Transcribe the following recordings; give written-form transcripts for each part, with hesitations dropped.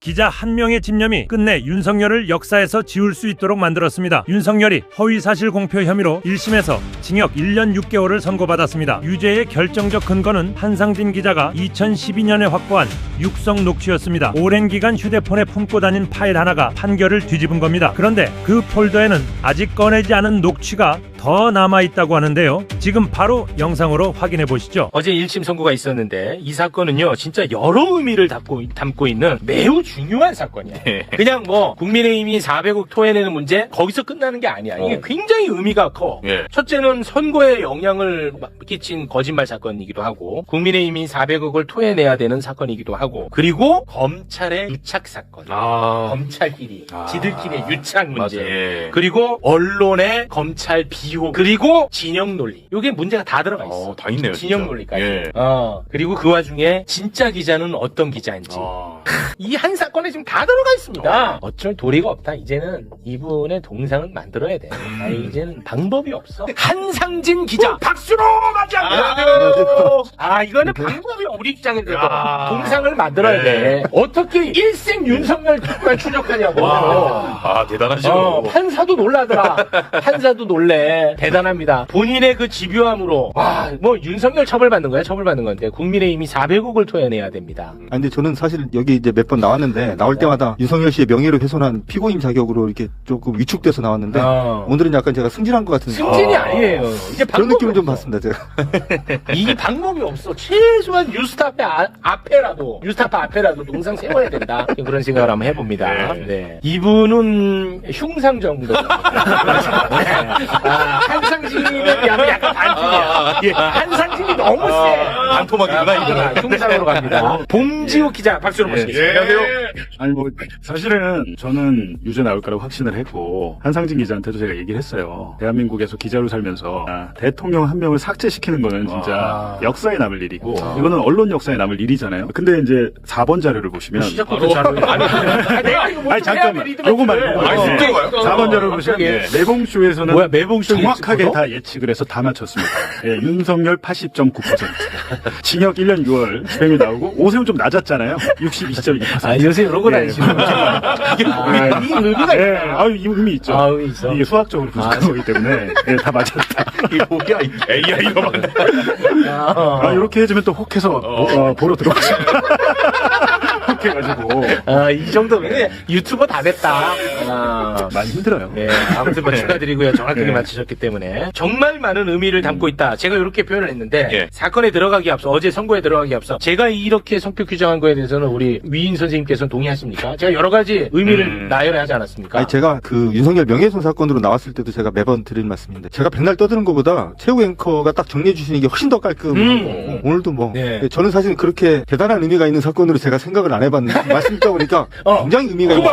기자 한 명의 집념이 끝내 윤석열을 역사에서 지울 수 있도록 만들었습니다. 윤석열이 허위사실 공표 혐의로 1심에서 징역 1년 6개월을 선고받았습니다. 유죄의 결정적 근거는 한상진 기자가 2012년에 확보한 육성 녹취였습니다. 오랜 기간 휴대폰에 품고 다닌 파일 하나가 판결을 뒤집은 겁니다. 그런데 그 폴더에는 아직 꺼내지 않은 녹취가 더 남아있다고 하는데요. 지금 바로 영상으로 확인해 보시죠. 어제 1심 선고가 있었는데 이 사건은요 진짜 여러 의미를 담고 있는 매우 중요한 사건이야. 그냥 뭐 국민의힘이 400억 토해내는 문제 거기서 끝나는 게 아니야. 이게 굉장히 의미가 커. 첫째는 선거에 영향을 끼친 거짓말 사건이기도 하고 국민의힘이 400억을 토해내야 되는 사건이기도 하고 그리고 검찰의 유착 사건. 검찰끼리 지들끼리의 유착 문제. 그리고 언론의 검찰 비호 그리고 진영 논리. 이게 문제가 다 들어가 있어. 다 있네요. 진영 논리까지. 그리고 그 와중에 진짜 기자는 어떤 기자인지. 이 한 사건에 지금 다 들어가 있습니다. 어쩔 도리가 없다. 이제는 이분의 동상을 만들어야 돼. 이제는 방법이 없어. 한상진 기자 박수로 맞이합니다. 이거는 방법이 우리 입장에서 동상을 만들어야 돼. 어떻게 일생 윤석열만 추적하냐고. 대단하시죠. 판사도 놀라더라. 판사도 놀래. 대단합니다. 본인의 그 집요함으로 뭐 윤석열 처벌받는 거야? 처벌받는 건데 국민의힘이 400억을 토해내야 됩니다. 근데 저는 사실 여기 이제 몇 번 나왔는데 나올 때마다 윤석열 씨의 명예를 훼손한 피고인 자격으로 이렇게 조금 위축돼서 나왔는데 오늘은 약간 제가 승진한 것 같은 승진이 아니에요. 이제 그런 느낌을 좀 없어. 받습니다, 제가. 이 방법이 없어. 최소한 뉴스타파 앞에라도 동상 세워야 된다. 그런 생각을 한번 해봅니다. 네. 이분은 흉상 정도. 한상진은 약간 반칙이야. 한상진이 너무 세. 반토막이구나. 흉상으로 갑니다. 봉지욱 기자 박수로 모시겠습니다. 아니 뭐 사실은 저는 유죄 나올 거라고 확신을 했고 한상진 기자한테도 제가 얘기를 했어요. 대한민국에서 기자로 살면서 대통령 한 명을 삭제시키는 거는 진짜 역사에 남을 일이고 이거는 언론 역사에 남을 일이잖아요. 근데 이제 4번 자료를 보시면 시작부터 자료를 아니 잠깐만 요거만 4번 자료를 보시면 매봉쇼에서는 뭐야, 매봉쇼 정확하게 예측부터? 다 예측을 해서 다 맞췄습니다. 윤석열 80.9%, 징역 1년 6월 집행이 나오고 오세훈 좀 낮았잖아요. 62.2%. 요새 이런 거 다니시는 거죠? 이 의미가 이 의미 있죠. 의미 있어. 이게 수학적으로 분석한 거기 때문에 다 맞았다. 이게 뭐야, AI로 만든. 이렇게 해주면 또 혹해서 보러 들어오십니다. 혹해가지고. 이 정도면 유튜버 다 됐다. 많이 힘들어요. 네, 아무튼 뭐 축하드리고요. 정확하게 맞추셨기 때문에. 정말 많은 의미를 담고 있다. 제가 이렇게 표현을 했는데, 사건에 들어가기 앞서, 어제 선고에 들어가기 앞서, 제가 이렇게 성격 규정한 거에 대해서는 우리 위인 선생님께서는 동의하십니까? 제가 여러 가지 의미를 나열하지 않았습니까? 아니, 제가 그 윤석열 명예훼손 사건으로 나왔을 때도 제가 매번 드린 말씀인데, 제가 백날 떠드는 것보다 최후 앵커가 딱 정리해 주시는 게 훨씬 더 깔끔하고, 오늘도 뭐, 저는 사실 그렇게 대단한 의미가 있는 사건으로 제가 생각을 안 해봤는데, 말씀 듣다 보니까 굉장히 의미가 있는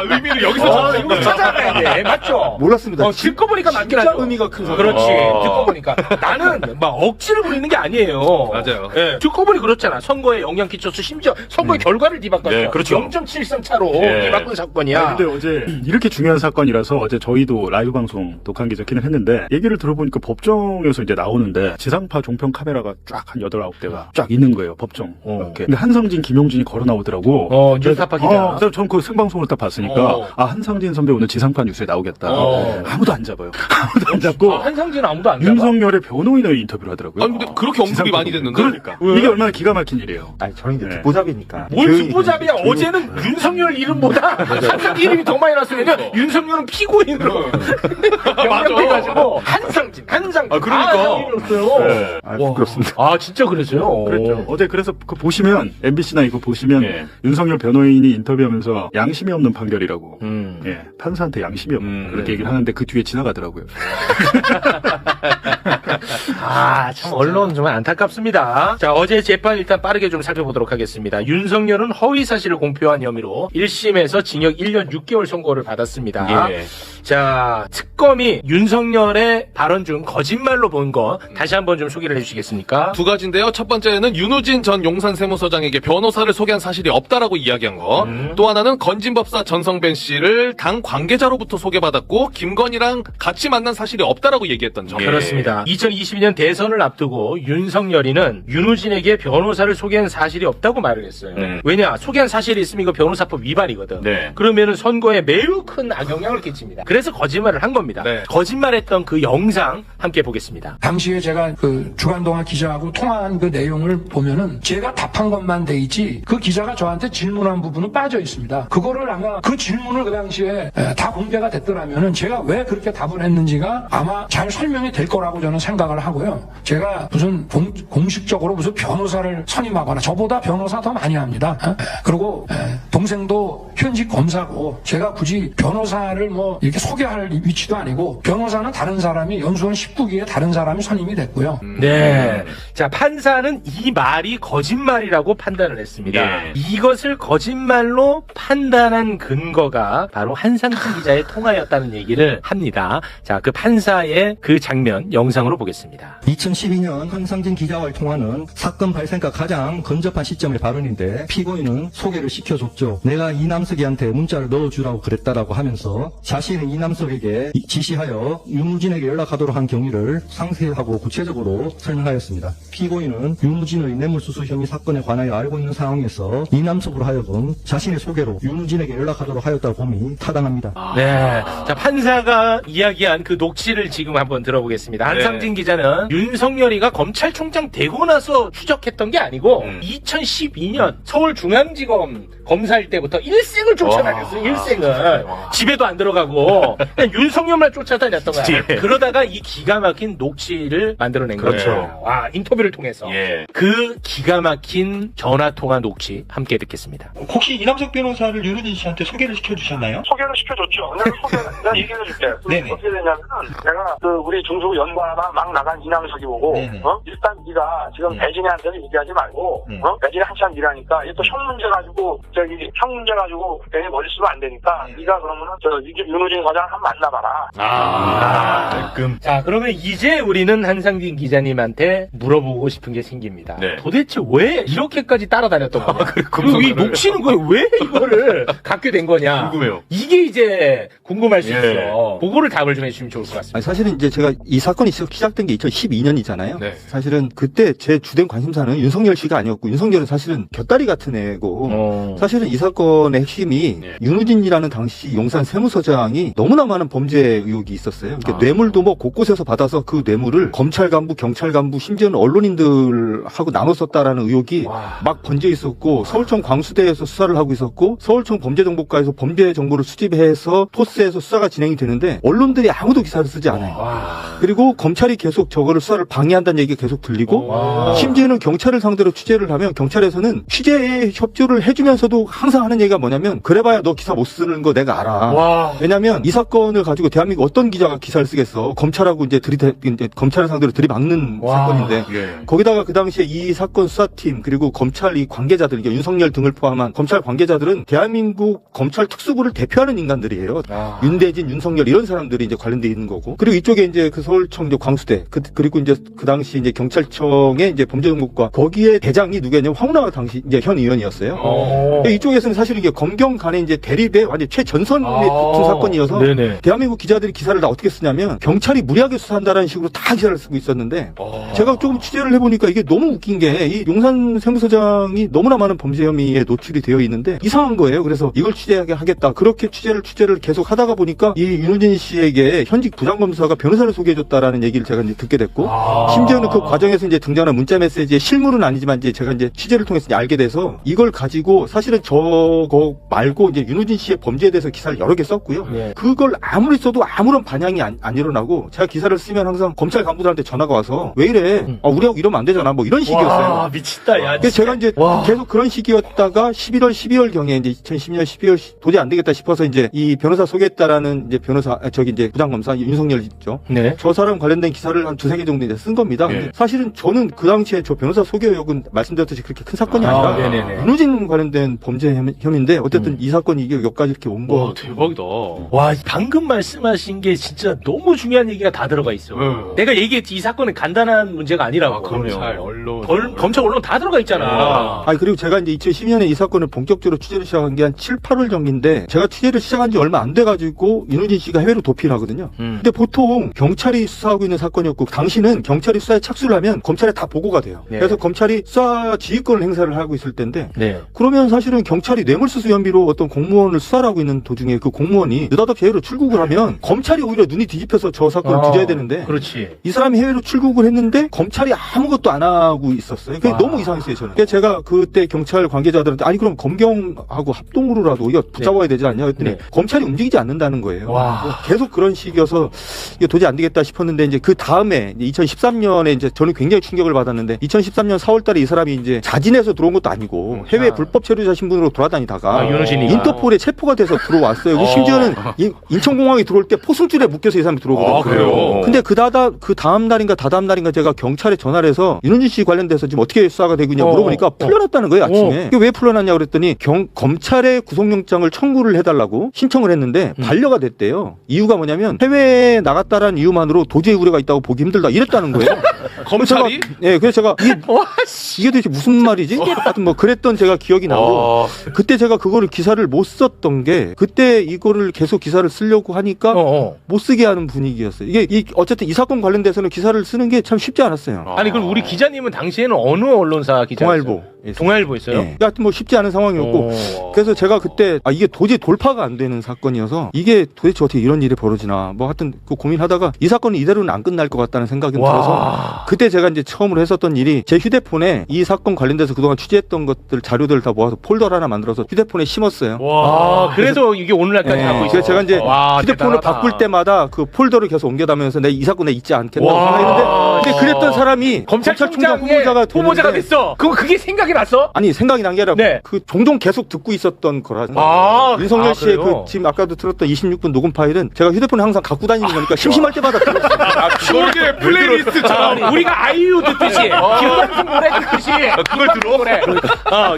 의미를 여기서 이거 찾아가야 돼. 맞죠? 몰랐습니다. 듣고 보니까 맞긴 진짜 하죠. 의미가 큰 사건. 그렇지. 듣고 보니까. 나는 막 억지를 부리는 게 아니에요. 맞아요. 듣고 보니 그렇잖아. 선거에 영향 끼쳤어. 심지어 선거의 결과를 뒤바꿨어. 그렇죠. 0.73 차로 뒤바꾼 사건이야. 근데 어제 이렇게 중요한 사건이라서 어제 저희도 라이브 방송 독한 기자 키는 했는데 얘기를 들어보니까 법정에서 이제 나오는데 지상파 종편 카메라가 쫙 한 8, 9대가 쫙 있는 거예요. 법정. 이렇게. 근데 한성진, 김용진이 걸어 나오더라고. 뉴스타파 기자. 그래서 전 그 생방송을 딱 봤으니까 한상진 선배 오늘 지상파 뉴스에 나오겠다. 아무도 안 잡아요. 아무도 안 잡고. 한상진은 아무도 안 잡아. 윤석열의 변호인의 인터뷰를 하더라고요. 아니, 근데 그렇게 언급이 많이 됐는데. 그러니까. 이게 얼마나 기가 막힌 일이에요. 아니, 저는 이제 듣보잡이니까. 뭘 듣보잡이야. 어제는 윤석열 이름보다 한상진 이름이 더 많이 났으면 윤석열은 피고인으로 영향돼가지고 한상진. 그러니까. 부끄럽습니다. 진짜 그랬어요? 그랬죠. 어제 그래서 그 보시면 MBC나 이거 보시면 윤석열 변호인이 인터뷰하면서 양심이 없는 판결이라고. 판사한테 양심이 없는 그렇게 얘기를 하는데 그 뒤에 지나가더라고요. 참 언론 정말 안타깝습니다. 자, 어제 재판 일단 빠르게 좀 살펴보도록 하겠습니다. 윤석열은 허위 사실을 공표한 혐의로 1심에서 징역 1년 6개월 선고를 받았습니다. 자, 특검이 윤석열의 발언 중 거짓말로 본 거 다시 한번 좀 소개를 해주시겠습니까? 두 가지인데요. 첫 번째는 윤호진 전 용산세무서장에게 변호사를 소개한 사실이 없다라고 이야기한 거. 또 하나는 건진법사 전성벤 씨를 당 관계자로부터 소개받았고 김건희랑 같이 만난 사실이 없다라고 얘기했던 점. 그렇습니다. 2022년 대선을 앞두고 윤석열이는 윤우진에게 변호사를 소개한 사실이 없다고 말을 했어요. 왜냐? 소개한 사실이 있으면 이거 변호사법 위반이거든. 네. 그러면은 선거에 매우 큰 악영향을 끼칩니다. 그래서 거짓말을 한 겁니다. 네. 거짓말했던 그 영상 함께 보겠습니다. 당시에 제가 그 주간동아 기자하고 통화한 그 내용을 보면은 제가 답한 것만 돼 있지 그 기자가 저한테 질문한 부분은 빠져 있습니다. 그거를 아마 그 질문을 그 당시에 다 공개가 됐더라면은 제가 왜 그렇게 답을 했는지가 아마 잘 설명이 될 거라고 저는 생각을 하고요. 제가 무슨 공식적으로 무슨 변호사를 선임하거나 저보다 변호사 더 많이 합니다. 그리고 동생도 현직 검사고 제가 굳이 변호사를 뭐 이렇게 소개할 위치도 아니고 변호사는 다른 사람이 연수원 19기에 다른 사람이 선임이 됐고요. 네. 자, 판사는 이 말이 거짓말이라고 판단을 했습니다. 예. 이것을 거짓말로 판단한 근거가 바로 한상진 기자의 통화였다는 얘기를 합니다. 자, 그 판사의 그 장면 영상으로 보겠습니다. 2012년 한상진 기자와의 통화는 사건 발생과 가장 근접한 시점의 발언인데 피고인은 소개를 시켜줬죠. 내가 이남석이한테 문자를 넣어주라고 그랬다라고 하면서 자신은 이남석에게 지시하여 윤우진에게 연락하도록 한 경위를 상세하고 구체적으로 설명하였습니다. 피고인은 윤우진의 뇌물수수 혐의 사건에 관하여 알고 있는 상황에서 이남석으로 하여금 자신의 소개로 윤우진에게 연락하도록 하였다고 봄이 타당합니다. 네. 자, 판사가 이야기한 그 녹취를 지금 한번 들어보겠습니다. 한상진 기자는 윤석열이가 검찰총장 되고 나서 추적했던 게 아니고 2012년 서울중앙지검 검사일 때부터 일생을 쫓아다녔어요. 일생을. 집에도 안 들어가고 그냥 윤석열만 쫓아다녔던 거야. 그러다가 이 기가 막힌 녹취를 만들어낸 거죠. 와, 인터뷰를 통해서. 예. 그 기가 막힌 전화통화 녹취 함께 듣겠습니다. 혹시 이남석 변호사를 윤우진 씨한테 소개를 시켜주셨나요? 소개를 시켜줬죠. 내가 얘기해줄게. 네네. 어떻게 되냐면 내가 그 우리 중수부 연구하다 막 나간 이남석이 보고 네네. 일단 네가 지금 배진이한테는 얘기하지 말고 배진이 한참 일하니까 이게 또 형 문제 가지고 형 문제 가지고 괜히 머리 쓰면 안 되니까 네가 그러면은 이게 윤우진 과장 한번 만나봐라. 자, 그러면 이제 우리는 한상진 기자님한테 물어보고 싶은 게 생깁니다. 네. 도대체 왜 이렇게까지 따라다녔던 거냐? 그리고 이 녹취는 왜 이거를 갖게 된 거냐? 궁금해요. 이게 이제 궁금할 수 예. 있어. 그거를 답을 좀 해주시면 좋을 것 같습니다. 아니, 사실은 이제 제가 이 사건이 시작된 게 2012년이잖아요. 네. 사실은 그때 제 주된 관심사는 윤석열 씨가 아니었고 윤석열은 사실은 곁다리 같은 애고 사실은 이 사건의 핵심이 윤우진이라는 당시 용산 세무서장이 너무나 많은 범죄 의혹이 있었어요. 그러니까 뇌물도 뭐 곳곳에서 받아서 그 뇌물을 검찰 간부, 경찰 간부, 심지어는 언론인들하고 나눠 썼다라는 의혹이 막 번져 있었고 서울청 광수대에서 수사를 하고 있었고 서울청 범죄정보과에서 범죄 정보를 수집해서 토스에서 수사가 진행이 되는데 언론들이 아무도 기사를 쓰지 않아요. 그리고 검찰이 계속 저거를 수사를 방해한다는 얘기가 계속 들리고 심지어는 경찰을 상대로 취재를 하면 경찰에서는 취재에 협조를 해주면서도 항상 하는 얘기가 뭐냐면 그래봐야 너 기사 못 쓰는 거 내가 알아. 왜냐면 이 사건을 가지고 대한민국 어떤 기자가 기사를 쓰겠어. 검찰하고 이제 검찰을 상대로 들이박는 사건인데 거기다가 그 당시에 이 사건 수사팀 그리고 검찰 이 관계자들 그러니까 윤석열 등을 포함한 검찰 관계자들은 대한민국 검찰 특수부를 대표하는 인간들이에요. 윤대진, 윤석열 이런 사람들이 이제 관련돼 있는 거고 그리고 이쪽에 이제 그 서울청 이제 광수대 그리고 이제 그 당시 이제 경찰청의 이제 범죄정보과 거기에 대장이 누구였냐면 황운하 당시 이제 현 의원이었어요. 이쪽에서는 사실 이게 검경 간의 이제 대립의 완전 최전선의 특수 사건이어서 대한민국 기자들이 기사를 다 어떻게 쓰냐면 경찰이 무리하게 수사한다라는 식으로 다 기사를 쓰고 있었는데 제가 조금 취재를 해보니까 이게 너무 웃긴 게 이 용산 세무서장이 너무나 많은 범죄 혐의에 노출이 되어 있는데 이상한 거예요. 그래서 이걸 취재하겠다. 그렇게 취재를 계속 하다가 보니까 이 윤우진 씨에게 현직 부장검사가 변호사를 소개해줬다라는 얘기를 제가 이제 듣게 됐고 심지어는 그 과정에서 이제 등장하는 문자 메시지의 실물은 아니지만 이제 제가 이제 취재를 통해서 이제 알게 돼서 이걸 가지고 사실은 저거 말고 이제 윤우진 씨의 범죄에 대해서 기사를 여러 개 썼고요. 그걸 아무리 써도 아무런 반향이 안 일어나고 제가 기사를 쓰면 항상 검찰 간부들한테 전화가 와서 왜 이래? 우리하고 이러면 안 되잖아. 뭐 이런 식이었어요. 미쳤다. 야, 그래서 제가 이제 계속 그런 식이었다가 11월, 12월 경에 이제 2012년 12월 도저히 안 되겠다 싶어서 이제 이 변호사 소개했다라는 이제 이제 부장검사 윤석열 있죠. 저 사람 관련된 기사를 한 2-3개 정도 이제 쓴 겁니다. 근데 사실은 저는 그 당시에 저 변호사 소개 의혹은 말씀드렸듯이 그렇게 큰 사건이 아니라 윤우진 관련된 범죄 혐의인데 어쨌든 이 사건이 이게 여기까지 이렇게 온 거. 대박이다. 와, 방금 말씀하신 게 진짜 너무 중요한 얘기가 다 들어가 있어. 내가 얘기했지 이 사건은 간단한 문제가 아니라고. 검찰, 언론. 검찰, 언론 다 들어가 있잖아. 그리고 제가 이제 2012년에 이 사건을 본격적으로 취재를 시작하고 시작한 게 한 7, 8월 전인데 제가 취재를 시작한 지 얼마 안 돼가지고 윤호진 씨가 해외로 도피를 하거든요. 근데 보통 경찰이 수사하고 있는 사건이었고 당시는 경찰이 수사에 착수를 하면 검찰에 다 보고가 돼요. 네. 그래서 검찰이 수사 지휘권을 행사를 하고 있을 때인데 네. 그러면 사실은 경찰이 뇌물수수 혐의로 어떤 공무원을 수사를 하고 있는 도중에 그 공무원이 느닷없이 해외로 출국을 하면 검찰이 오히려 눈이 뒤집혀서 저 사건을 뒤져야 되는데 그렇지. 이 사람이 해외로 출국을 했는데 검찰이 아무것도 안 하고 있었어요. 그게 너무 이상했어요, 저는. 그래서 제가 그때 경찰 관계자들한테 아니 그럼 검경하고 합동으로라도 이거 붙잡아야 되지 않냐 했더니 네. 검찰이 움직이지 않는다는 거예요. 와. 계속 그런 식이어서 이게 도저히 안 되겠다 싶었는데 이제 그 다음에 2013년에 이제 저는 굉장히 충격을 받았는데 2013년 4월달에 이 사람이 이제 자진해서 들어온 것도 아니고 해외 불법 체류자 신분으로 돌아다니다가 윤호진이가. 인터폴에 체포가 돼서 들어왔어요. 심지어는 인천공항에 들어올 때 포승줄에 묶여서 이 사람이 들어오거든요. 그래요? 근데 그 다음 날인가 다다음 날인가 제가 경찰에 전화를 해서 윤호진 씨 관련돼서 지금 어떻게 수사가 되고 있냐 물어보니까 풀려났다는 거예요, 아침에. 이게 왜 풀려났냐 그랬더니 검찰에 구속영장을 청구를 해달라고 신청을 했는데 반려가 됐대요. 이유가 뭐냐면 해외에 나갔다라는 이유만으로 도저히 우려가 있다고 보기 힘들다 이랬다는 거예요. 검찰이? 그래서 제가 이게 도대체 무슨 말이지? 하여튼 뭐 그랬던 제가 기억이 나고 그때 제가 그거를 기사를 못 썼던 게 그때 이거를 계속 기사를 쓰려고 하니까 못 쓰게 하는 분위기였어요. 이게 어쨌든 이 사건 관련돼서는 기사를 쓰는 게 참 쉽지 않았어요. 아니 그럼 우리 기자님은 당시에는 어느 언론사 기자였어요? 동아일보. 동아일보 있어요? 네. 하여튼 뭐 쉽지 않은 상황이었고 그래서 제가 그때 이게 도저히 돌파가 안 되는 사건이어서 이게 도대체 어떻게 이런 일이 벌어지나 뭐 하여튼 그 고민하다가 이 사건은 이대로는 안 끝날 것 같다는 생각이 들어서 그때 제가 이제 처음으로 했었던 일이 제 휴대폰에 이 사건 관련돼서 그동안 취재했던 것들 자료들을 다 모아서 폴더를 하나 만들어서 휴대폰에 심었어요. 그래서 이게 오늘날까지 갖고 있어요. 그래서 제가 이제 휴대폰을 바꿀 때마다 그 폴더를 계속 옮겨다면서 내가 이 사건에 잊지 않겠다고 생각했는데 근데 그랬던 사람이 검찰총장 후보자가 됐어. 그게 생각이 났어? 아니 생각이 난 게 아니라 그 종종 계속 듣고 있었던 거라. 윤석열 씨의 그 지금 아까도 들었던 26분 녹음 파일은 제가 휴대폰에 항상 갖고 다니는 거니까 심심할 때마다 들었어요. 추억의 플레이리스트처럼 우리가 아이유 듣듯이 김광석 노래 듣듯이 그걸 들어 노래.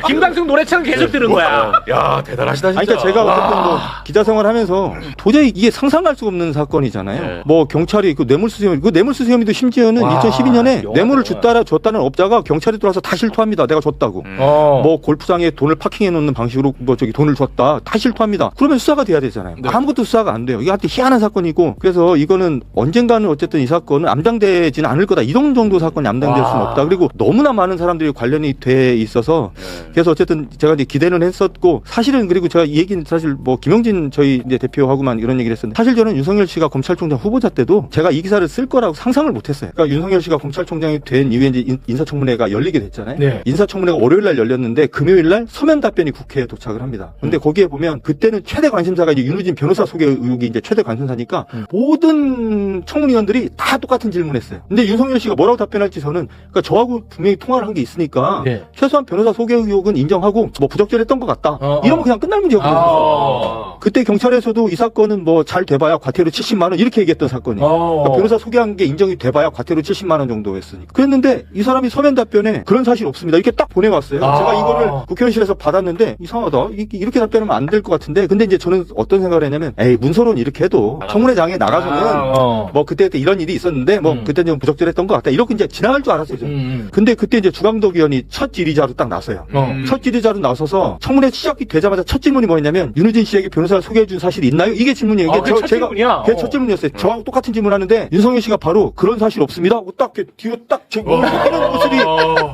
김광석 노래처럼 계속 들은 거야. 야 대단하시다 진짜. 그러니까 제가 어쨌든 뭐 기자 생활하면서 도저히 이게 상상할 수 없는 사건이잖아요. 뭐 경찰이 그 뇌물수수 혐의, 그 뇌물수수 혐의도 심지어는 2012년에 뇌물을 줬다는 업자가 경찰에 들어와서 다 실토합니다. 내가 줬다고. 뭐 골프장에 돈을 파킹해 놓는 방식으로 뭐 저기 돈을 줬다. 다 실토합니다. 그러면 수사가 돼야 되잖아요. 아무것도 수사가 안 돼요. 이게 하여튼 희한한 사건이고 그래서 이거는 언젠가는 어쨌든 이 사건은 암당되지는 않을 거다. 이런 정도 사건이 암당될 수는 없다. 그리고 너무나 많은 사람들이 관련이 돼 있어서 그래서 어쨌든 제가 이제 기대는 했었고 사실은 그리고 제가 이 얘기는 사실 뭐 김영진 저희 이제 대표하고만 이런 얘기를 했었는데 사실 저는 윤석열 씨가 검찰총장 후보자 때도 제가 이 기사를 쓸 거라고 상상을 못했어요. 그러니까 윤석열 씨가 검찰총장이 된 이후에 이제 인사청문회가 열리게 됐잖아요. 인사청문회가 월요일 날 열렸는데 금요일 날 서면 답변이 국회에 도착을 합니다. 근데 거기에 보면 그때는 최대 관심사가 이제 윤호진 변호사 소개 의혹이 이제 최대 관심사니까 모든 청문위원들이 다 똑같은 질문했어요. 근데 윤석열 씨가 뭐라고 답변할지 저는 그러니까 저하고 분명히 통화를 한 게 있으니까 최소한 변호사 소개 의혹은 인정하고 뭐 부적절했던 것 같다. 이러면 그냥 끝날 문제였거든요. 그때 경찰에서도 이 사건은 뭐 잘 돼봐야 과태료 70만 원 이렇게 얘기했던 사건이에요. 그러니까 변호사 소개한 게 인정이 돼봐야 과태료 70만 원 정도 했으니까. 그랬는데 이 사람이 서면 답변에 그런 사실 없습니다. 이렇게 딱 보내왔어요. 제가 이거를 국회의원실에서 받았는데 이상하다. 이렇게 답변하면 안 될 것 같은데 근데 이제 저는 어떤 생각을 했냐면 에이 문서론 이렇게 해도 청문회장에 나가서는 뭐 그때 이런 일이 있었는데 뭐 그때는 좀 부적절했던 것 같다. 이렇게 이제 지나갈 줄 알았어요. 저는. 근데 그때 이제 주광덕 의원이 첫 질의자로 딱 나서요. 첫 질의자로 나서서 청문회 시작이 되자마자 첫 질문이 뭐였냐면 윤호진 씨에게 변호사를 소개해준 사실이 있나요? 이게 질문이에요. 이게 첫 질문이야? 그게 첫 질문이었어요. 저하고 똑같은 질문하는데 윤석열 씨가 바로 그런 사실 없습니다. 하고 딱 뒤로 딱 하는 모습이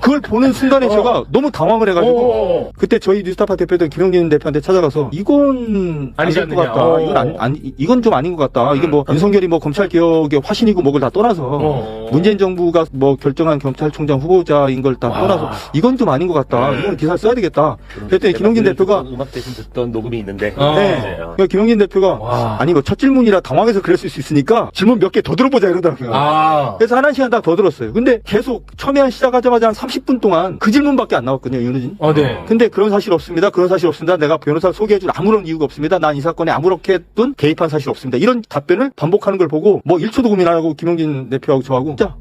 그걸 보는 순간에 제가 너무 당황을 해가지고 그때 저희 뉴스타파 대표였던 김영진 대표한테 찾아가서 이건 아니지 아닐 것 같다. 이건 좀 아닌 것 같다. 이게 뭐 윤석열이 뭐 검찰 개혁의 화신이고 뭐를 다 떠나서 문재인 정부가 뭐 결정한 검찰총장 후보자인 걸 다 떠나서 이건 좀 아닌 것 같다. 이건 기사 써야 되겠다. 그랬더니 김영진 대표가 음악 대신 듣던 녹음이 있는데 그러니까 김영진 대표가 아니 뭐 첫 질문이라 당황해서 그랬을 수 있으니까 질문 몇 개 더 들어보자 이러더라고요. 그래서 한 시간 딱 더 들었어요. 근데 계속 처음에 시작하자마자 한 30분 동안 그 질문밖에 안 나왔거든요. 윤호진. 근데 그런 사실 없습니다. 그런 사실 없습니다. 내가 변호사 소개해줄 아무런 이유가 없습니다. 난 이 사건에 아무렇게든 개입한 사실 없습니다. 이런 답변을 반복하는 걸 보고 뭐 1초도 고민 안 하고 김영진 대표하고 저하고 자,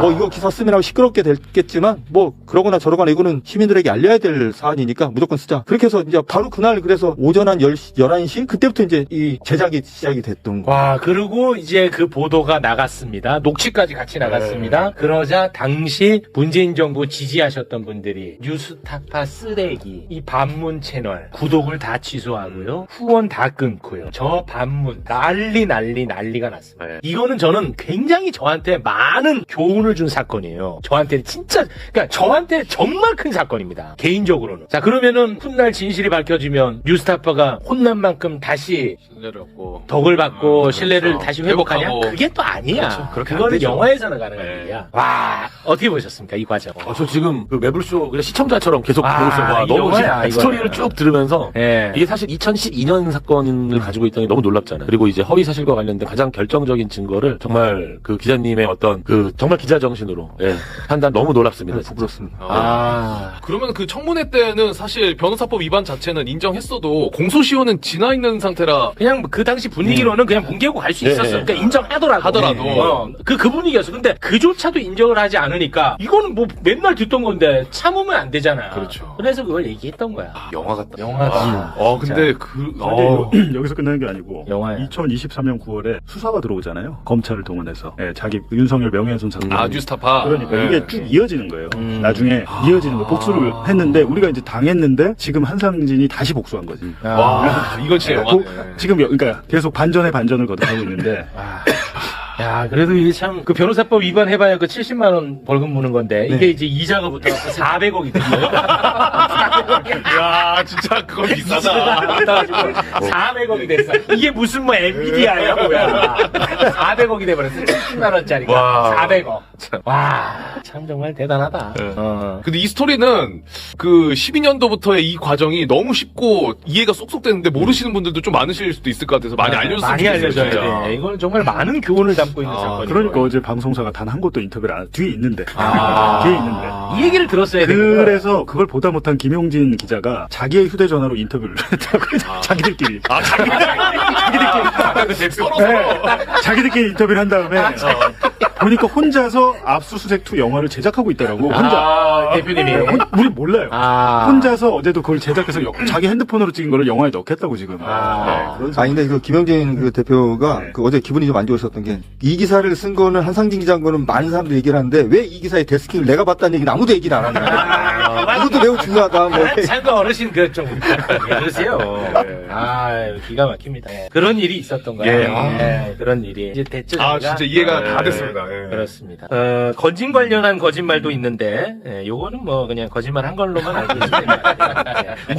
뭐 이거 기사 쓰면 하고 시끄럽게 됐겠지만 뭐 그러거나 저러거나 이거는 시민들에게 알려야 될 사안이니까 무조건 쓰자. 그렇게 해서 이제 바로 그날 그래서 오전 한 10시, 11시 그때부터 이제 이 제작이 시작이 됐던 거예요. 그리고 이제 그 보도가 나갔습니다. 녹취까지 같이 나갔습니다. 그러자 당시 문재인 정부 지지하셨던 분들이 뉴스타파 쓰레기, 이 반문 채널 구독을 다 취소하고요. 후원 다 끊고요. 저 반문 난리가 났습니다. 네. 이거는 저는 굉장히 저한테 많은 교훈을 준 사건이에요. 저한테 진짜 그러니까 저한테 정말 큰 사건입니다. 개인적으로는. 자 그러면은 훗날 진실이 밝혀지면 뉴스타파가 혼난 만큼 다시 신뢰를 얻고 덕을 받고 신뢰를 그렇죠. 다시 회복하냐? 회복하고. 그게 또 아니야. 그렇죠. 그렇게 안 그거는 되죠. 영화에서는 가능한 네. 일이야. 와 어떻게 보셨습니까 이 과정? 저 지금 그 매불쇼 그냥 시청자처럼 계속 아, 보고 있어요. 와, 이 너무 영화야, 이거는. 스토리를 쭉 들으면서 예. 이게 사실 2012년 사건을 가지고 있다는 게 너무 놀랍잖아요. 그리고 이제 허위 사실과 관련된 가장 결정적인 증거를 정말 그 기자님의 어떤 그 정말 기자 정신으로 판단 너무 놀랍습니다. 진짜. 부끄럽습니다. 그러면 그 청문회 때는 사실 변호사법 위반 자체는 인정했어도 공소시효는 지나 있는 상태라 그냥 그 당시 분위기로는 그냥 뭉개고 갈 수 네. 있었어. 그러니까 인정하더라도. 그 분위기였어. 근데 그조차도 인정을 하지 않으니까 이거는 뭐 맨날 듣던 건데 참으면 안 되잖아. 그렇죠. 그래서 그걸 얘기했던 거야. 영화 같다. 영화다. 근데 근데 여기서 끝나는 게 아니고 영화야. 2023년 9월에 수사가 들어오잖아요. 검찰을 동원해서 자기 윤석열 명예훼손 사건. 뉴스타파 그러니까 네. 이게 쭉 이어지는 거예요. 나중에 이어지는 거 복수를 했는데 우리가 이제 당했는데 지금 한상진이 다시 복수한 거지. 와 이건 진짜 영화네. 지금 그러니까 계속 반전에 반전을 거듭하고 있는데 야, 그래도 이게 참, 그 변호사법 위반해봐야 그 70만원 벌금 무는 건데, 이게 이제 이자가 붙어서 400억이 됐어요. 야 진짜 그거 비싸다. 붙어가지고 400억이 됐어. 이게 무슨 뭐 엔비디아야, 뭐야. 400억이 돼버렸어. 70만원짜리가. 와. 400억. 와, 참 정말 대단하다. 근데 이 스토리는 그 12년도부터의 이 과정이 너무 쉽고 이해가 쏙쏙 되는데 모르시는 분들도 좀 많으실 수도 있을 것 같아서 많이 알려줬으면 많이 좋겠어요, 알려줘야 진짜. 돼. 이건 정말 많은 교훈을 담고 있는 사건이에요. 그러니까 어제 방송사가 단 한 곳도 인터뷰를 안 뒤에 있는데 뒤에 있는데 이 얘기를 들었어야 돼. 그래서 그걸 보다 못한 김용진 기자가 자기의 휴대전화로 인터뷰를 했다고 자기들끼리 자기들끼리 인터뷰를 한 다음에 보니까 혼자서 압수수색 2 영화를 제작하고 있더라고. 혼자. 대표님이. 우리 몰라요. 혼자서 어제도 그걸 제작해서 자기 핸드폰으로 찍은 거를 영화에 넣겠다고 지금. 근데 그 김영진 그 대표가 그 어제 기분이 좀 안 좋으셨던 게 이 기사를 쓴 거는 한상진 기자인 거는 많은 사람들이 얘기를 하는데 왜 이 기사의 데스킹을 내가 봤다는 얘기는 아무도 얘기를 안 하냐. 이것도 매우 중요하다. 뭐. 참고 어르신 좀 그러세요. 기가 막힙니다. 그런 일이 있었던 거예요. 그런 일이 이제 됐죠. 진짜 이해가 다 됐습니다. 그렇습니다. 건진 관련한 거짓말도 있는데 요거는 뭐 그냥 거짓말 한 걸로만 알고 있습니다.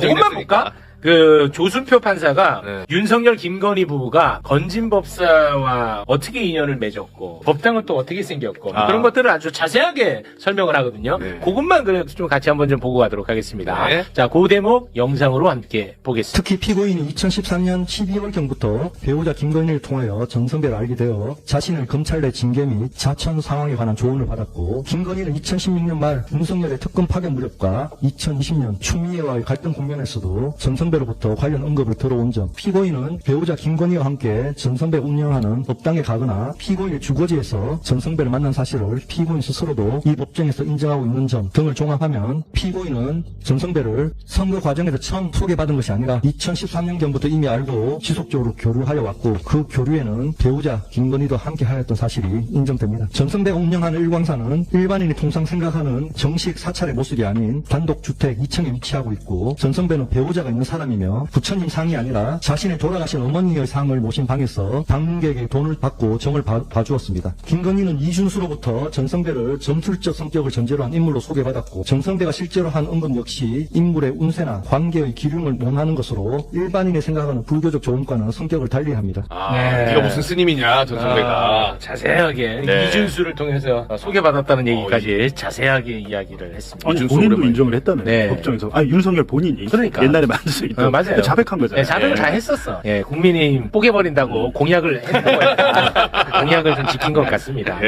그것만 볼까? 그 조순표 판사가 윤석열 김건희 부부가 건진 법사와 어떻게 인연을 맺었고 법당은 또 어떻게 생겼고 그런 것들을 아주 자세하게 설명을 하거든요. 그것만 그래서 좀 같이 한번 좀 보고 가도록 하겠습니다. 자, 그 대목 영상으로 함께 보겠습니다. 특히 피고인이 2013년 12월경부터 배우자 김건희를 통하여 정성배를 알게 되어 자신을 검찰 내 징계 및 자천 상황에 관한 조언을 받았고 김건희는 2016년 말 윤석열의 특검 파견 무렵과 2020년 추미애와의 갈등 국면에서도 정성배로부터 관련 언급을 들어온 점, 피고인은 배우자 김건희와 함께 전성배 운영하는 법당에 가거나 피고인의 주거지에서 전성배를 만난 사실을 피고인 스스로도 이 법정에서 인정하고 있는 점 등을 종합하면 피고인은 전성배를 선거 과정에서 처음 소개받은 것이 아니라 2013년경부터 이미 알고 지속적으로 교류하여 왔고 그 교류에는 배우자 김건희도 함께 하였던 사실이 인정됩니다. 전성배가 운영하는 일광사는 일반인이 통상 생각하는 정식 사찰의 모습이 아닌 단독주택 2층에 위치하고 있고 전성배는 배우자가 있는 사람이며 부처님 상이 아니라 자신의 돌아가신 어머니의 상을 모신 방에서 방문객에게 돈을 받고 정을 봐주었습니다. 김건희는 이준수로부터 전성배를 점술적 성격을 전제로 한 인물로 소개받았고 전성배가 실제로 한 언급 역시 인물의 운세나 관계의 기륭을 논하는 것으로 일반인이 생각하는 불교적 조언과는 성격을 달리합니다. 네가 무슨 스님이냐 전성배가 자세하게 이준수를 통해서 소개받았다는 얘기까지 자세하게 이야기를 했습니다. 아니, 본인도 인정을 했다며 법정에서. 윤석열 본인이 그러니까. 옛날에 만들어서 있던 맞아요. 자백한 거잖아요. 자백을 다 했었어. 국민의힘 뽀개버린다고 공약을 했던 거니까 공약을 좀 지킨 것 같습니다.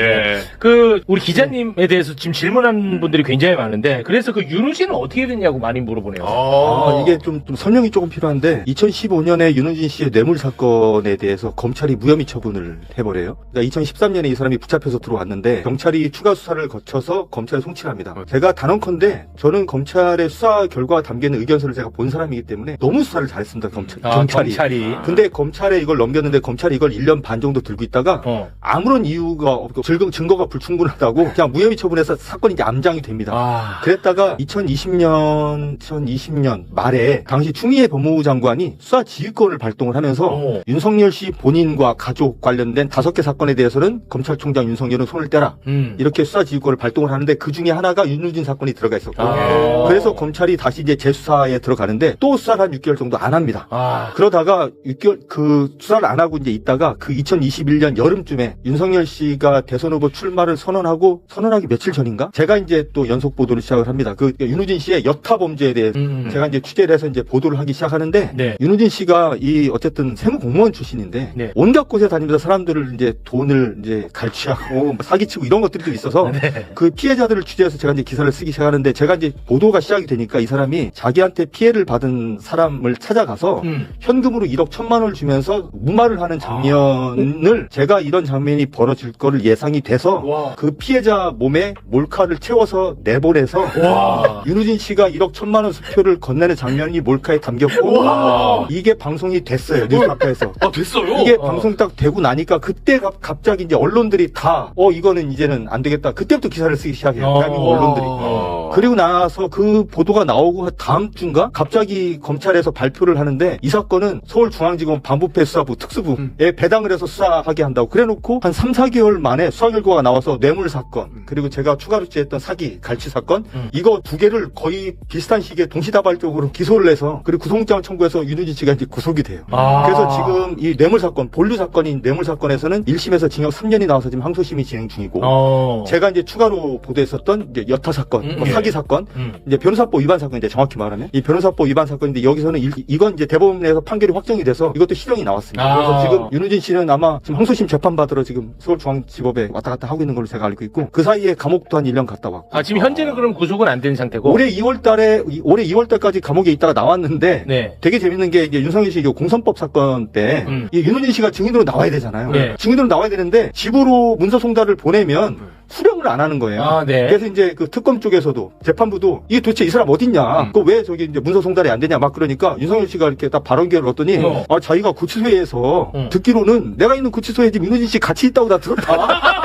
우리 기자님에 대해서 지금 질문하는 분들이 굉장히 많은데 그래서 그 윤우진은 어떻게 됐냐고 많이 물어보네요. 이게 좀 설명이 조금 필요한데 2015년에 윤우진 씨의 뇌물 사건에 대해서 검찰이 무혐의 처분을 해버려요. 그러니까 2013년에 이 사람이 붙잡혀서 들어왔는데 경찰이 추가 수사를 거쳐서 검찰에 송치를 합니다. 제가 단언컨대 저는 검찰의 수사 결과가 담기는 의견서를 제가 본 사람이기 때문에 너무 수사를 잘했습니다. 경찰이. 근데 검찰에 이걸 넘겼는데 검찰이 이걸 1년 반 정도 들고 있다가 아무런 이유가 없고 증거가 불충분하다고 그냥 무혐의 처분해서 사건이 이제 암장이 됩니다. 그랬다가 2020년 말에 당시 추미애 법무부 장관이 수사 지휘권을 발동을 하면서 윤석열 씨 본인과 가족 관련된 5개 사건에 대해서는 검찰총장 윤석열은 손을 떼라. 이렇게 수사 지휘권을 발동을 하는데 그 중에 하나가 윤우진 사건이 들어가 있었고 그래서 검찰이 다시 이제 재수사에 들어가는데 또 수사를 한 6개월 정도 안 합니다. 그러다가 6개월 그 수사를 안 하고 이제 있다가 그 2021년 여름쯤에 윤석열 씨가 대선 후보 출마를 선언하기 며칠 전인가? 제가 이제 또 연속 보도를 시작을 합니다. 그 윤우진 씨의 여타 범죄에 대해 제가 이제 취재를 해서 이제 보도를 하기 시작하는데 윤우진 씨가 이 어쨌든 세무 공무원 출신인데 온갖 곳에 다니면서 사람들을 이제 돈을 이제 갈취하고 사기치고 이런 것들이 좀 있어서 그 피해자들을 취재해서 제가 이제 기사를 쓰기 시작하는데 제가 이제 보도가 시작이 되니까 이 사람이 자기한테 피해를 받은 사람을 찾아가서 현금으로 1억 1천만 원을 주면서 무마를 하는 장면을 제가 이런 장면이 벌어질 거를 예상이 돼서 그 피해자 몸에 몰카를 채워서 내보내서 윤우진 씨가 1억 1천만 원 수표를 건네는 장면이 몰카에 담겼고 이게 방송이 됐어요. 뉴스타파에서. 됐어요? 이게 방송 딱 되고 나니까 그때 갑자기 이제 언론들이 다 이거는 이제는 안 되겠다. 그때부터 기사를 쓰기 시작해요. 대한민국 언론들이. 그리고 나서 그 보도가 나오고 다음 주인가 갑자기 검찰에서 발표를 하는데 이 사건은 서울중앙지검 반부패 수사부 특수부에 배당을 해서 수사하게 한다고 그래놓고 한 3, 4개월 만에 수사 결과가 나와서 뇌물 사건 그리고 제가 추가로 취재했던 사기, 갈취 사건 이거 두 개를 거의 비슷한 시기에 동시다발적으로 기소를 해서 그리고 구속영장을 청구해서 윤우진 씨가 이제 구속이 돼요. 그래서 지금 이 뇌물 사건, 본류 사건인 뇌물 사건에서는 1심에서 징역 3년이 나와서 지금 항소심이 진행 중이고 제가 이제 추가로 보도했었던 이제 여타 사건, 사기 사건, 이제 변호사법 위반 사건인데 정확히 말하면 이 변호사법 위반 사건인데 여기서는 이건 이제 대법원에서 판결이 확정이 돼서 이것도 실형이 나왔습니다. 그래서 지금 윤우진 씨는 아마 지금 항소심 재판 받으러 지금 서울중앙지법에 왔다 갔다 하고 있는 걸로 제가 알고 있고 그 사이에 감옥도 한 1년 갔다 왔고. 지금 현재는 그럼 구속은 안 된 상태고? 올해 2월달까지 감옥에 있다가 나왔는데 되게 재밌는 게 이제 윤석열 씨 공선법 사건 때 이 윤우진 씨가 증인으로 나와야 되잖아요. 증인으로 나와야 되는데 집으로 문서 송달을 보내면 수령을 안 하는 거예요. 그래서 이제 그 특검 쪽에서도 재판부도 이게 도대체 이 사람 어딨냐? 그 왜 저기 이제 문서 송달이 안 되냐? 막 그러니까 윤석열 씨가 이렇게 딱 발언 기회를 얻더니 자기가 구치소에서 듣기로는 내가 있는 구치소에 지금 윤우진 씨 같이 있다고 다 들었다.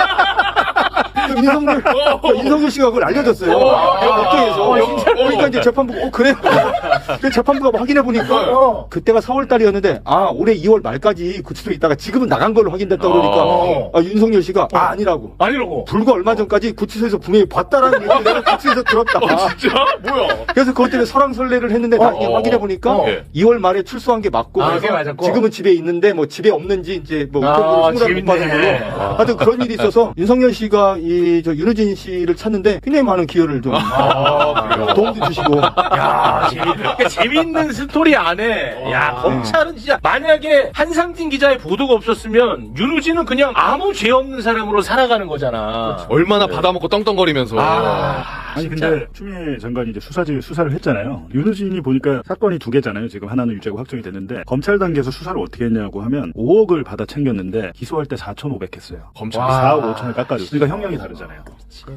윤석열 씨가 그걸 알려줬어요. 법정에서. 그러니까 이제 재판부가 그래요. 그래서 재판부가 확인해 보니까 그때가 4월달이었는데 올해 2월 말까지 구치소에 있다가 지금은 나간 걸로 확인됐다 그러니까 윤석열 씨가 아니라고. 불과 얼마 전까지 구치소에서 분명히 봤다라는 얘기를 내가 구치소에서 들었다. 진짜? 뭐야? 그래서 그것 때문에 설왕설래를 했는데 나중에 확인해 보니까 2월 말에 출소한 게 맞고 지금은 집에 있는데 뭐 집에 없는지 이제 뭐 우편물을 못 받은 걸로 하여튼 그런 일이 있어서 윤석열 씨가 저 윤우진 씨를 찾는데 굉장히 많은 기여를 좀 도움도 주시고. 야, 재밌는 스토리 안에 검찰은 진짜 만약에 한상진 기자의 보도가 없었으면 윤우진은 그냥 아무 죄 없는 사람으로 살아가는 거잖아. 얼마나 받아먹고 떵떵거리면서. 아니 근데 추미애 장관이 이제 수사를 했잖아요. 윤우진이 보니까 사건이 2개잖아요. 지금 하나는 유죄고 확정이 됐는데 검찰 단계에서 수사를 어떻게 했냐고 하면 5억을 받아 챙겼는데 기소할 때 4,500 했어요. 검찰이 4억 5천을 깎아줬어요. 그러니까 형량이 다르잖아요.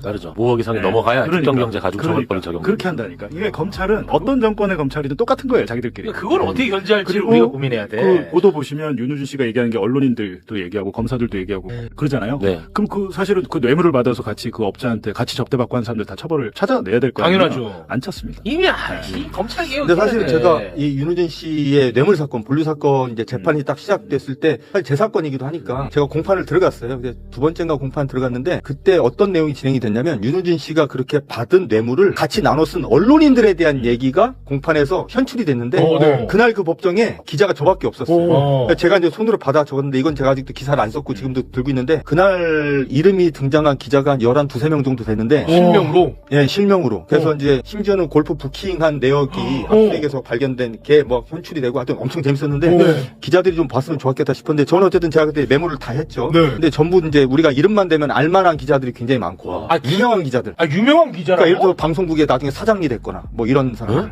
다르죠. 5억 이상이 넘어가야 특정경제 가지고 처벌법이 적용. 그렇게 한다니까. 이게 검찰은 어떤 정권의 검찰이든 똑같은 거예요. 자기들끼리. 그걸 어떻게 견제할지 우리가 고민해야 돼. 그 보도 보시면 윤우진 씨가 얘기하는 게 언론인들도 얘기하고 검사들도 얘기하고 그러잖아요. 그럼 사실은 그 뇌물을 받아서 같이 그 업자한테 같이 접대받고 한 사람들 다 처벌을 찾아내야 될 거 아니에요. 당연하죠. 안 찾습니다. 이미 검찰 개혁. 근데 사실 제가 이 윤우진 씨의 뇌물 사건, 본류 사건 이제 재판이 딱 시작됐을 때 사실 제 사건이기도 하니까 제가 공판을 들어갔어요. 근데 두 번째인가 공판 들어갔는데 그때 어떤 내용이 진행이 됐냐면 윤우진 씨가 그렇게 받은 뇌물을 같이 나눠 쓴 언론인들에 대한 얘기가 공판에서 현출이 됐는데 그날 그 법정에 기자가 저밖에 없었어요. 제가 이제 손으로 받아 적었는데 이건 제가 아직도 기사를 안 썼고 지금도 들고 있는데 그날 이름이 등장한 기자가 한 11, 2명 정도 되는데 실명으로? 예, 실명으로. 그래서 이제 심지어는 골프 부킹한 내역이 압수수색에서 발견된 게 뭐 현출이 되고 하여튼 엄청 재밌었는데 기자들이 좀 봤으면 좋았겠다 싶었는데 저는 어쨌든 제가 그때 메모를 다 했죠. 근데 전부 이제 우리가 이름만 대면 알만한 기자들이 굉장히 많고 유명한 기자들. 유명한 기자라고? 그러니까 예를 들어 방송국에 나중에 사장이 됐거나 뭐 이런 사람.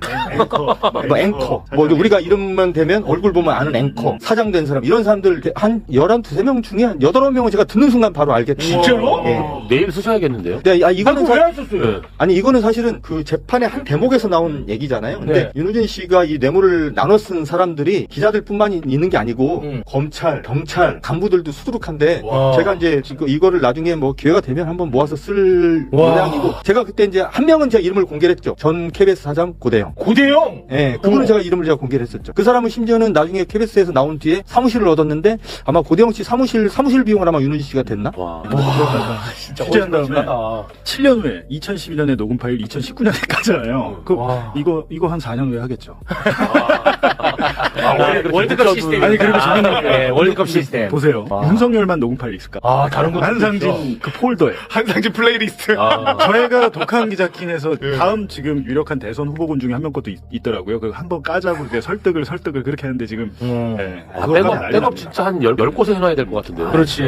앵커. 뭐 우리가 이름만 대면 얼굴 보면 아는 앵커. 사장 된 사람. 이런 사람들 한 11, 2-3명 중에 한 8, 9명은 제가 듣는 순간 바로 알겠다. 진짜로? 예. 내일 쓰셔야겠는데요? 네, 이거는 왜 안 썼어요? 아니 이거는 사실은 그 재판의 한 대목에서 나온 얘기잖아요. 근데 네. 윤호진 씨가 이 뇌물을 나눠 쓴 사람들이 기자들뿐만 있는 게 아니고 검찰, 경찰, 간부들도 수두룩한데 와. 제가 이제 이거를 나중에 뭐 기회가 되면 한번 모아서 쓸 와. 모양이고 제가 그때 이제 한 명은 제가 이름을 공개를 했죠. 전 KBS 사장 고대영. 고대영. 예, 그분은 제가 이름을 제가 공개를 했었죠. 그 사람은 심지어는 나중에 KBS에서 나온 뒤에 사무실을 얻었는데 아마 고대영 씨 사무실 비용을 아마 윤호진 씨가 됐나? 와. 진짜 취재한 다음에 어지럽다. 7년 후에 2012년에 녹음 파일 2019년에 까잖아요. 와. 이거 한 4년 후에 하겠죠. 월드컵 시스템. 아니 그리고 재밌는 게 네, 월드컵 시스템. 보세요. 윤석열만 녹음 파일 있을까? 아, 다른 것도 한상진 그 폴더에 한상진 플레이리스트. 저희가 독한 기자킨에서 다음 지금 유력한 대선 후보군 중에 한 명 것도 있더라고요. 그 한번 까자고 이렇게 설득을 그렇게 하는데 지금 백업 진짜 한 10곳에 해놔야 될 것 같은데요. 그렇지.